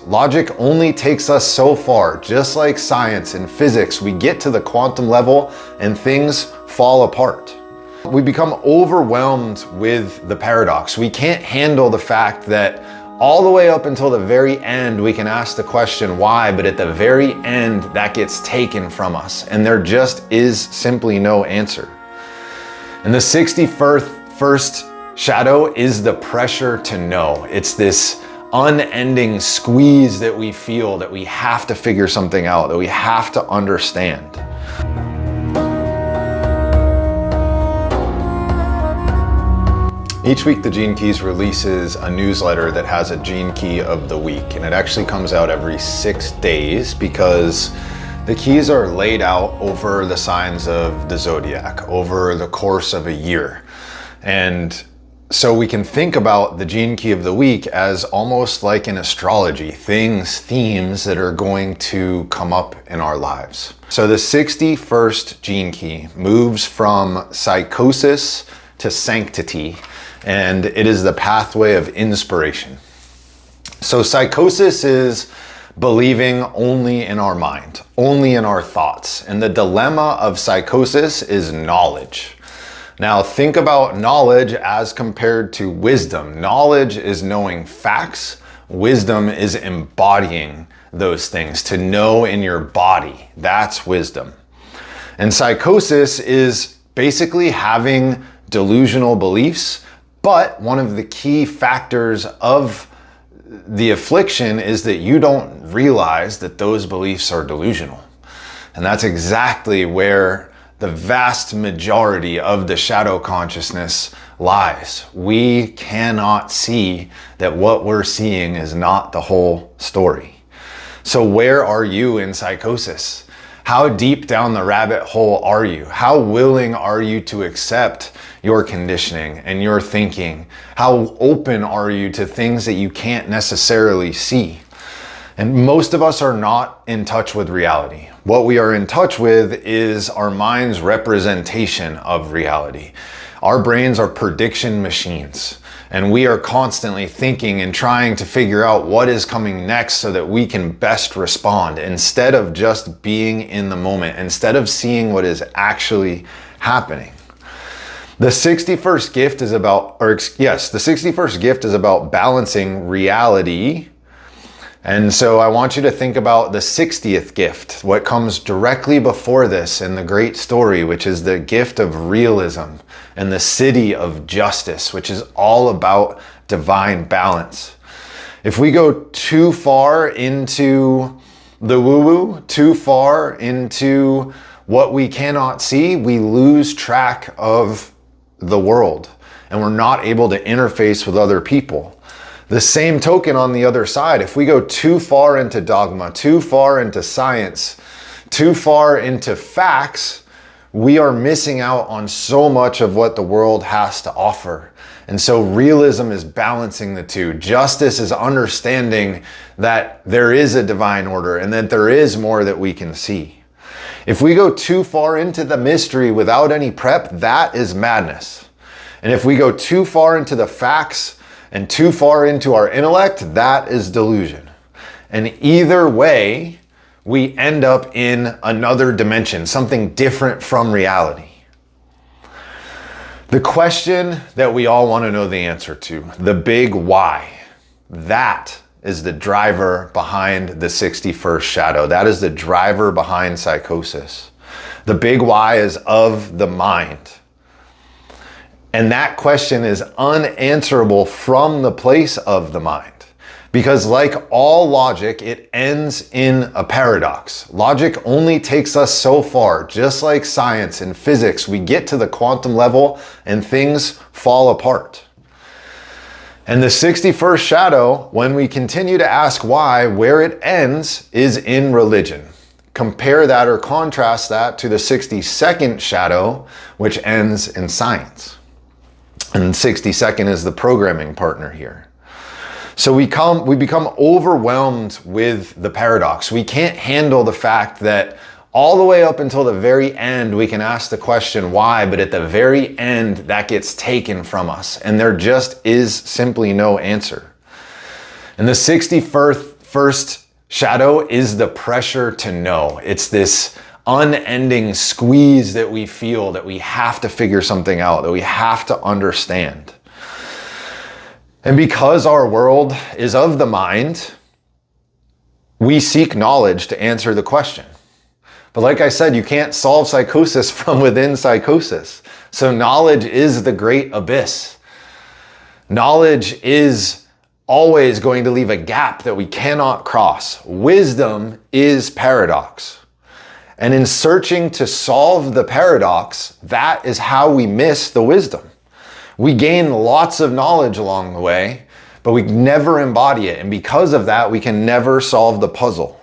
Logic only takes us so far. Just like science and physics, we get to the quantum level and things fall apart. We become overwhelmed with the paradox. We can't handle the fact that all the way up until the very end, we can ask the question why, but at the very end, that gets taken from us. And there just is simply no answer. And the 61st shadow is the pressure to know. It's this unending squeeze that we feel, that we have to figure something out, that we have to understand. Each week, the Gene Keys releases a newsletter that has a Gene Key of the week, and it actually comes out every 6 days because the keys are laid out over the signs of the zodiac over the course of a year. And so we can think about the Gene Key of the week as almost like an astrology, themes that are going to come up in our lives. So the 61st Gene Key moves from Psychosis to Sanctity, and it is the pathway of inspiration. So Psychosis is believing only in our mind, only in our thoughts. And the dilemma of psychosis is knowledge. Now think about knowledge as compared to wisdom. Knowledge is knowing facts. Wisdom is embodying those things, to know in your body. That's wisdom. And psychosis is basically having delusional beliefs, but one of the key factors of the affliction is that you don't realize that those beliefs are delusional. And that's exactly where the vast majority of the shadow consciousness lies. We cannot see that what we're seeing is not the whole story. So where are you in psychosis? How deep down the rabbit hole are you? How willing are you to accept your conditioning and your thinking? How open are you to things that you can't necessarily see? And most of us are not in touch with reality. What we are in touch with is our mind's representation of reality. Our brains are prediction machines, and we are constantly thinking and trying to figure out what is coming next so that we can best respond instead of just being in the moment, instead of seeing what is actually happening. The 61st gift is about, the 61st gift is about balancing reality. And so I want you to think about the 60th gift, what comes directly before this in the great story, which is the gift of realism and the city of justice, which is all about divine balance. If we go too far into the woo-woo, too far into what we cannot see, we lose track of the world and we're not able to interface with other people. The same token on the other side, if we go too far into dogma, too far into science, too far into facts, we are missing out on so much of what the world has to offer. And so realism is balancing the two. Justice is understanding that there is a divine order and that there is more that we can see. If we go too far into the mystery without any prep, that is madness. And if we go too far into the facts and too far into our intellect, that is delusion. And either way, we end up in another dimension, something different from reality. The question that we all want to know the answer to, the big why, that is the driver behind the 61st shadow. That is the driver behind psychosis. The big why is of the mind. And that question is unanswerable from the place of the mind. Because like all logic, it ends in a paradox. Logic only takes us so far. Just like science and physics, we get to the quantum level and things fall apart. And the 61st shadow, when we continue to ask why, where it ends is in religion. Compare that or contrast that to the 62nd shadow, which ends in science. And 62nd is the programming partner here. So we become overwhelmed with the paradox. We can't handle the fact that all the way up until the very end, we can ask the question why, but at the very end, that gets taken from us. And there just is simply no answer. And the 61st first shadow is the pressure to know. It's this unending squeeze that we feel, that we have to figure something out, that we have to understand. And because our world is of the mind, we seek knowledge to answer the question. But like I said, you can't solve psychosis from within psychosis. So knowledge is the great abyss. Knowledge is always going to leave a gap that we cannot cross. Wisdom is paradox. And in searching to solve the paradox, that is how we miss the wisdom. We gain lots of knowledge along the way, but we never embody it. And because of that, we can never solve the puzzle.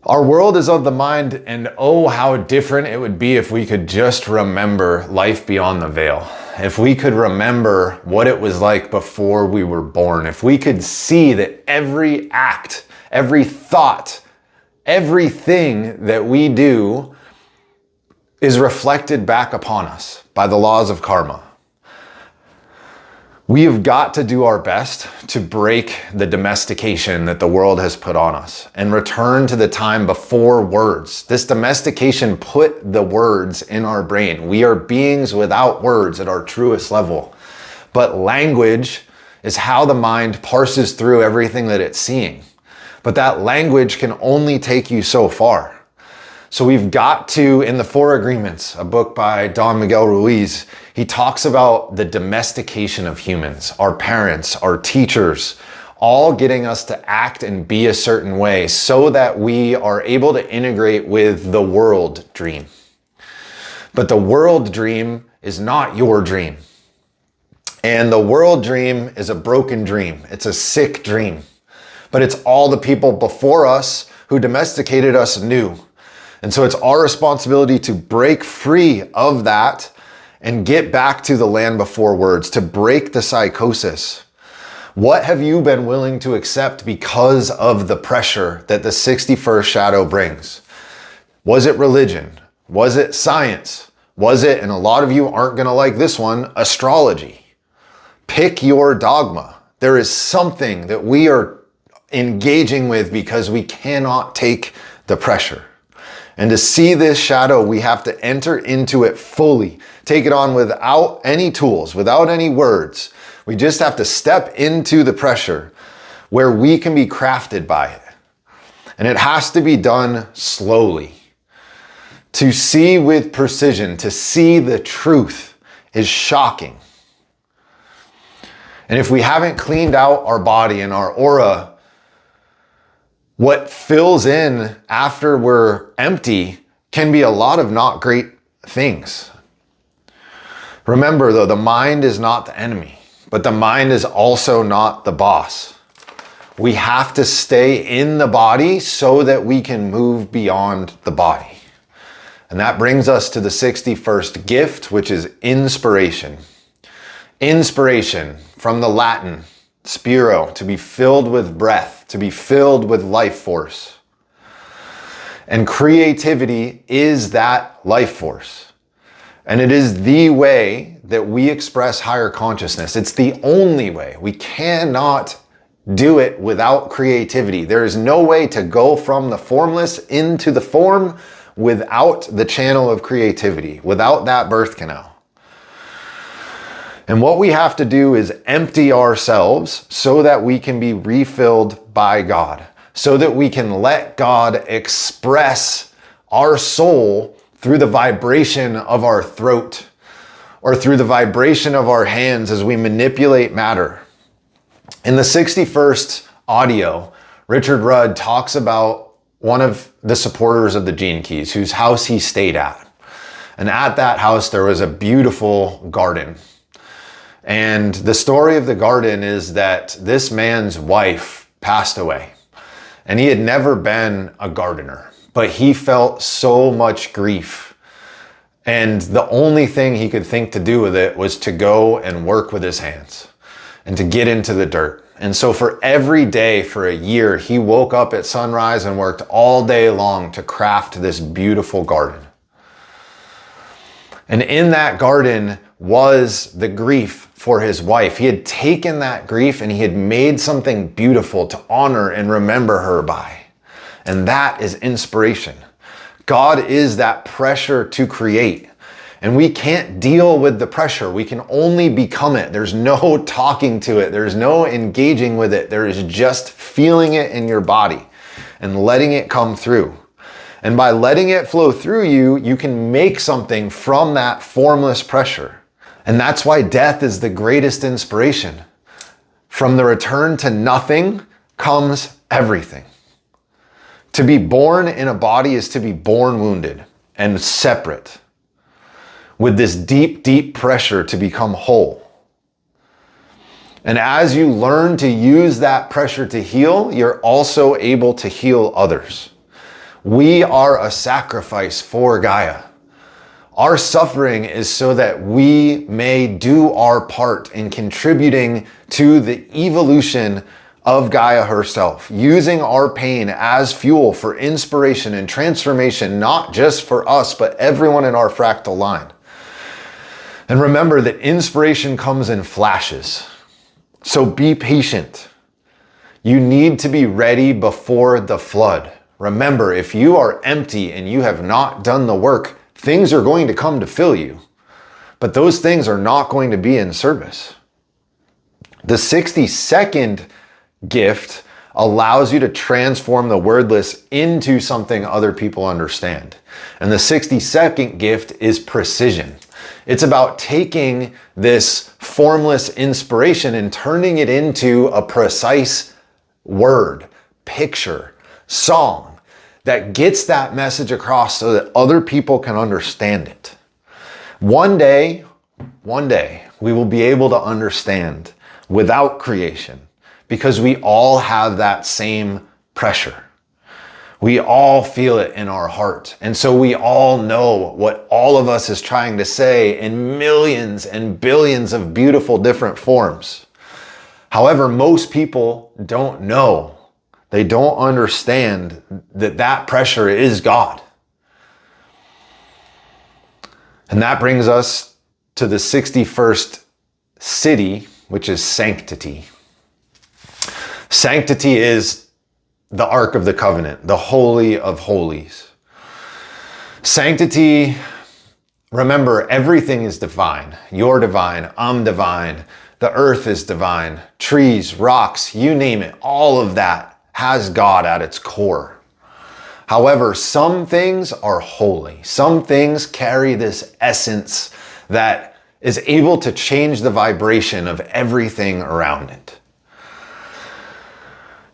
Our world is of the mind, and oh, how different it would be if we could just remember life beyond the veil. If we could remember what it was like before we were born. If we could see that every act, every thought, everything that we do is reflected back upon us by the laws of karma. We have got to do our best to break the domestication that the world has put on us and return to the time before words. This domestication put the words in our brain. We are beings without words at our truest level. But language is how the mind parses through everything that it's seeing. But that language can only take you so far. So we've got to, in the Four Agreements, a book by Don Miguel Ruiz, he talks about the domestication of humans, our parents, our teachers, all getting us to act and be a certain way so that we are able to integrate with the world dream. But the world dream is not your dream. And the world dream is a broken dream. It's a sick dream. But it's all the people before us who domesticated us knew. And so it's our responsibility to break free of that and get back to the land before words, to break the psychosis. What have you been willing to accept because of the pressure that the 61st shadow brings? Was it religion? Was it science? Was it, and a lot of you aren't gonna like this one, astrology? Pick your dogma. There is something that we are engaging with because we cannot take the pressure. And to see this shadow, we have to enter into it fully. Take it on without any tools, without any words. We just have to step into the pressure where we can be crafted by it. And it has to be done slowly. To see with precision, to see the truth is shocking. And if we haven't cleaned out our body and our aura, what fills in after we're empty can be a lot of not great things. Remember though, the mind is not the enemy, but the mind is also not the boss. We have to stay in the body so that we can move beyond the body. And that brings us to the 61st gift, which is inspiration. Inspiration, from the Latin, spiro, to be filled with breath, to be filled with life force. And creativity is that life force. And it is the way that we express higher consciousness. It's the only way. We cannot do it without creativity. There is no way to go from the formless into the form without the channel of creativity, without that birth canal. And what we have to do is empty ourselves so that we can be refilled by God, so that we can let God express our soul through the vibration of our throat or through the vibration of our hands as we manipulate matter. In the 61st audio, Richard Rudd talks about one of the supporters of the Gene Keys, whose house he stayed at. And at that house, there was a beautiful garden. And the story of the garden is that this man's wife passed away. And he had never been a gardener, but he felt so much grief. And the only thing he could think to do with it was to go and work with his hands and to get into the dirt. And so for every day for a year, he woke up at sunrise and worked all day long to craft this beautiful garden. And in that garden was the grief for his wife. He had taken that grief and he had made something beautiful to honor and remember her by. And that is inspiration. God is that pressure to create. And we can't deal with the pressure. We can only become it. There's no talking to it. There's no engaging with it. There is just feeling it in your body and letting it come through. And by letting it flow through you, you can make something from that formless pressure. And that's why death is the greatest inspiration. From the return to nothing comes everything. To be born in a body is to be born wounded and separate, with this deep, deep pressure to become whole. And as you learn to use that pressure to heal, you're also able to heal others. We are a sacrifice for Gaia. Our suffering is so that we may do our part in contributing to the evolution of Gaia herself, using our pain as fuel for inspiration and transformation, not just for us, but everyone in our fractal line. And remember that inspiration comes in flashes. So be patient. You need to be ready before the flood. Remember, if you are empty and you have not done the work, things are going to come to fill you. But those things are not going to be in service. The 62nd gift allows you to transform the wordless into something other people understand. And the 62nd gift is precision. It's about taking this formless inspiration and turning it into a precise word, picture, song that gets that message across so that other people can understand it. One day, we will be able to understand without creation, because we all have that same pressure. We all feel it in our heart. And so we all know what all of us is trying to say in millions and billions of beautiful different forms. However, most people don't know. They don't understand that that pressure is God. And that brings us to the 61st city, which is Sanctity. Sanctity is the Ark of the Covenant, the Holy of Holies. Sanctity, remember, everything is divine. You're divine, I'm divine, the earth is divine, trees, rocks, you name it, all of that has God at its core. However, some things are holy. Some things carry this essence that is able to change the vibration of everything around it.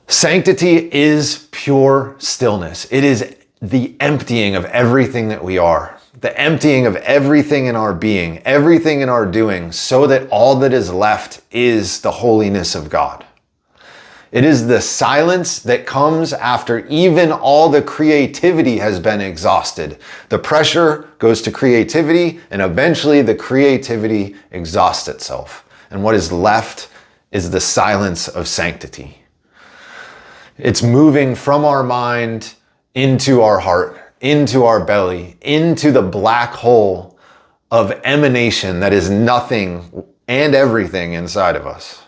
Sanctity is pure stillness. It is the emptying of everything that we are, the emptying of everything in our being, everything in our doing, so that all that is left is the holiness of God. It is the silence that comes after even all the creativity has been exhausted. The pressure goes to creativity, and eventually the creativity exhausts itself. And what is left is the silence of sanctity. It's moving from our mind into our heart, into our belly, into the black hole of emanation that is nothing and everything inside of us.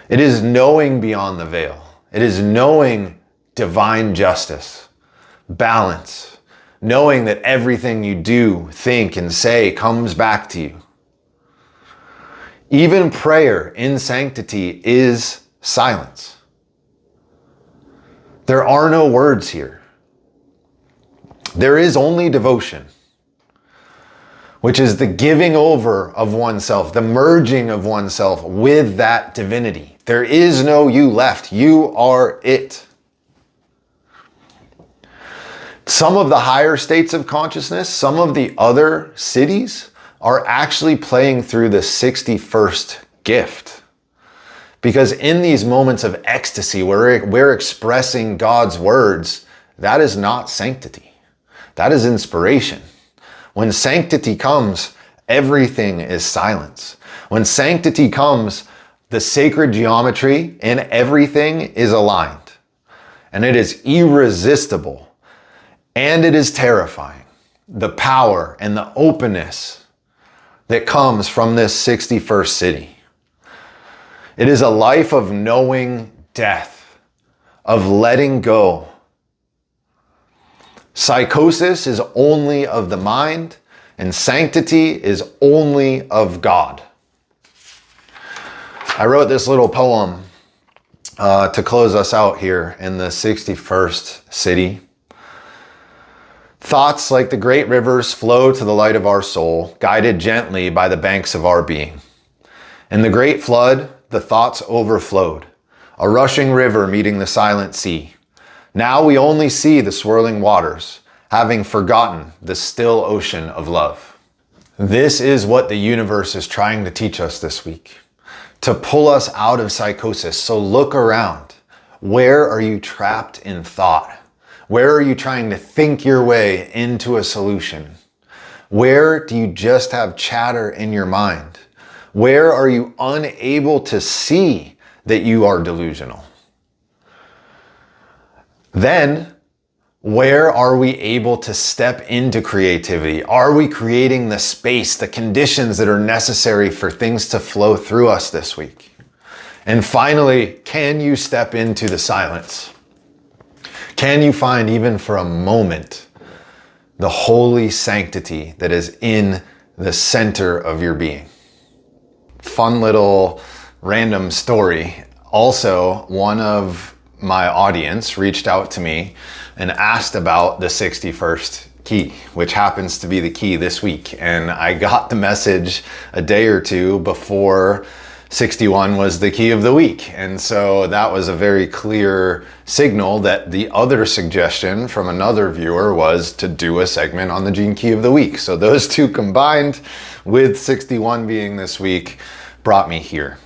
It is knowing beyond the veil. It is knowing divine justice, balance, knowing that everything you do, think, and say comes back to you. Even prayer in sanctity is silence. There are no words here. There is only devotion, which is the giving over of oneself, the merging of oneself with that divinity. There is no you left. You are it. Some of the higher states of consciousness, some of the other cities are actually playing through the 61st gift. Because in these moments of ecstasy where we're expressing God's words, that is not sanctity. That is inspiration. When sanctity comes, everything is silence. When sanctity comes, the sacred geometry in everything is aligned. And it is irresistible. And it is terrifying. The power and the openness that comes from this 61st city. It is a life of knowing death, of letting go. Psychosis is only of the mind, and sanctity is only of God. I wrote this little poem to close us out here in the 61st city. Thoughts like the great rivers flow to the light of our soul, guided gently by the banks of our being. In the great flood, the thoughts overflowed, a rushing river meeting the silent sea. Now we only see the swirling waters, having forgotten the still ocean of love. This is what the universe is trying to teach us this week, to pull us out of psychosis. So look around. Where are you trapped in thought? Where are you trying to think your way into a solution? Where do you just have chatter in your mind? Where are you unable to see that you are delusional? Then, where are we able to step into creativity? Are we creating the space, the conditions that are necessary for things to flow through us this week? And finally, can you step into the silence? Can you find, even for a moment, the holy sanctity that is in the center of your being? Fun little random story. Also, one of my audience reached out to me and asked about the 61st key, which happens to be the key this week. And I got the message a day or two before 61 was the key of the week. And so that was a very clear signal that the other suggestion from another viewer was to do a segment on the gene key of the week. So those two combined with 61 being this week brought me here.